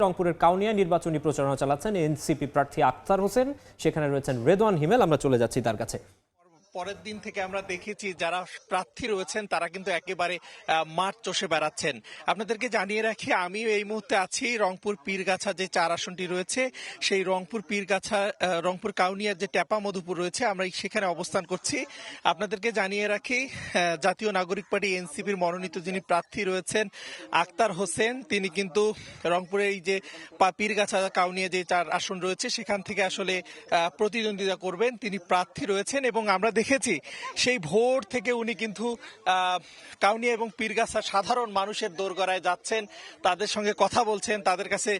রংপুরের কাউনিয়া নির্বাচনী প্রচারণা চালাচ্ছেন এনসিপি প্রার্থী আক্তার হোসেন। সেখানে রয়েছেন রেদওয়ান হিমেল। আমরা চলে যাচ্ছি তার কাছে। পরের দিন থেকে আমরা দেখেছি যারা প্রার্থী রয়েছেন তারা কিন্তু একেবারে মাঠ চষে বেড়াচ্ছেন। আপনাদেরকে জানিয়ে রাখি, আমি এই মুহূর্তে আছি রংপুর পীরগাছা যে 4 আসনটি রয়েছে, সেই রংপুর পীরগাছা রংপুর কাউনিয়ার যে টেপা মধুপুর রয়েছে, আমরা সেখানে অবস্থান করছি। আপনাদেরকে জানিয়ে রাখি, জাতীয় নাগরিক পার্টি এনসিপির মনোনীত যিনি প্রার্থী রয়েছেন আক্তার হোসেন, তিনি কিন্তু রংপুরে এই যে পীরগাছা কাউনিয়া যে 4 আসন রয়েছে সেখান থেকে আসলে প্রতিদ্বন্দ্বিতা করবেন। তিনি প্রার্থী রয়েছেন এবং আমরা দেখেছি সেই ভোর থেকে উনি কিন্তু কাউনিয়া এবং পীরগাছা সাধারণ মানুষের দোরগোড়ায় যাচ্ছেন, তাদের সঙ্গে কথা বলছেন, তাদের কাছে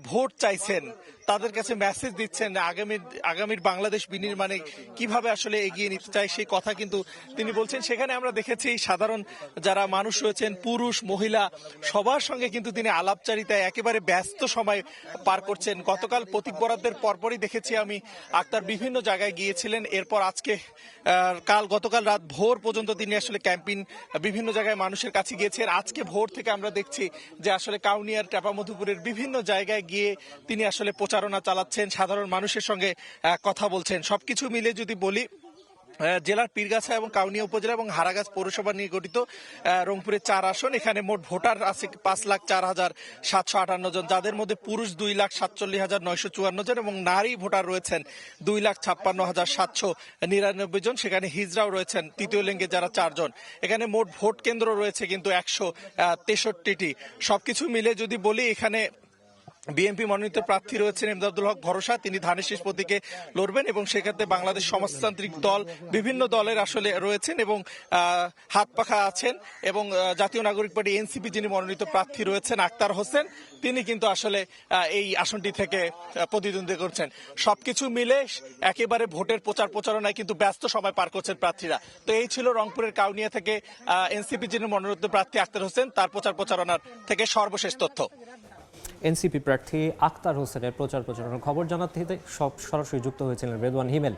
ভোট চাইছেন, তাদের কাছে মেসেজ দিচ্ছেন আগামীর বাংলাদেশ বিনির্মাণে কিভাবে আসলে এগিয়ে নিতে চাই সেই কথা কিন্তু তিনি বলছেন। সেখানে আমরা দেখেছি সাধারণ যারা মানুষ রয়েছেন, পুরুষ মহিলা সবার সঙ্গে কিন্তু তিনি আলাপচারিতায় একেবারে ব্যস্ত সময় পার করছেন। গতকাল প্রতীক বরাদ্দের পরপরই দেখেছি আমি আক্তার বিভিন্ন জায়গায় গিয়েছিলেন। এরপর আজকে গতকাল রাত ভোর পর্যন্ত তিনি আসলে ক্যাম্পেইন বিভিন্ন জায়গায় মানুষের কাছে গিয়েছেন। আজকে ভোর থেকে আমরা দেখছি যে আসলে কাউনিয়ার টেপা মধুপুরের বিভিন্ন জায়গায় গিয়ে তিনি আসলে প্রচারণা চালাচ্ছেন, সাধারণ মানুষের সঙ্গে কথা বলছেন। সবকিছু মিলে যদি বলি, জেলার পীরগাছা এবং কাউনিয়া উপজেলা এবং হারাগাছ পৌরসভা নিয়ে গঠিত রংপুরের 4 আসন। এখানে মোট ভোটার আছে 5,04,758 জন, যাদের মধ্যে পুরুষ 2,47,954 জন এবং নারী ভোটার রয়েছেন 2,56,799 জন। সেখানে হিজড়াও রয়েছেন তৃতীয় লিঙ্গে যারা 4 জন। এখানে মোট ভোট কেন্দ্র রয়েছে কিন্তু 163টি। সবকিছু মিলে যদি বলি, এখানে বিএনপি মনোনীত প্রার্থী রয়েছেন ইমদাদুল হক ভরসা, তিনি ধানের শীষ প্রতীকে লড়বেন এবং সেক্ষেত্রে বাংলাদেশ সমাজতান্ত্রিক দল বিভিন্ন দলের আসলে রয়েছেন এবং হাত পাখা আছেন এবং জাতীয় নাগরিক পার্টি এনসিপি যিনি মনোনীত প্রার্থী রয়েছেন আক্তার হোসেন, তিনি কিন্তু আসলে এই আসনটি থেকে প্রতিদ্বন্দ্বিতা করছেন। সবকিছু মিলে একেবারে ভোটের প্রচারণায় কিন্তু ব্যস্ত সময় পার করছেন প্রার্থীরা। তো এই ছিল রংপুরের কাউনিয়া থেকে এনসিপি যিনি মনোনীত প্রার্থী আক্তার হোসেন, তার প্রচারণার থেকে সর্বশেষ তথ্য। এনসিপি প্রার্থী আক্তার হোসেনের প্রচারণার খবর জানাতে সরাসরি যুক্ত হয়েছিলেন রেদওয়ান হিমেল।